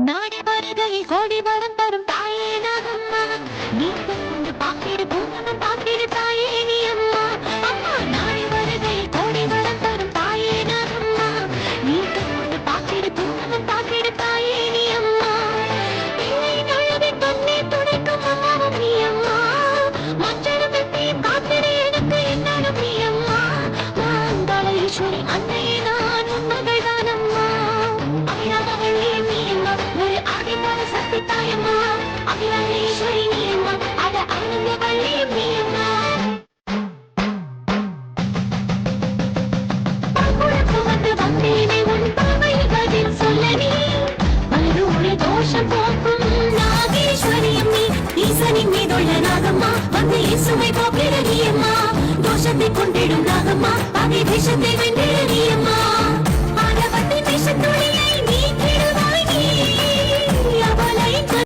நாடி வருகை கோடி வரம் தரும் தாயே நாகம்மா, நீ வந்து பாக்கிடு பூமனம் பாக்கிடு தாயே நீ அம்மா. அம்மா நாடி வருகை கோடி வரம் தரும் தாயே நாகம்மா, நீ வந்து பாக்கிடு பூமனம் பாக்கிடு தாயே நீ அம்மா. பிள்ளையின் அழகை கண்ணீர் துடைக்கும் அம்மாவும் நீ அம்மா, மஞ்சளும் வெட்டியும் காத்திடு எனக்கு என்னாலும் நீ அம்மா. மாந்தள ஈஸ்வரி அன்னையே நான் உன் மகள்தான் அம்மா. அபிராமவள்ளி நீ அம்மா, ஒரு ஆதிபால சக்தி தாயம்மா. அபிராமேஸ்வரி நீ அம்மா, அட ஆனந்தவள்ளி நீ அம்மா. பாங்குளத்து வந்து வந்தேனே உன் பாவையில் பதில் சொல்ல நீ, பலருடைய தோஷம் போக்கும் நாகேஸ்வரியும் நீ. ஈசனின் மீதுள்ள நாகம்மா, வந்து இயேசுவை போக்கிட நீ அம்மா. தோஷத்தை கொண்டிடும் நாகம்மா, பகை தேசத்தை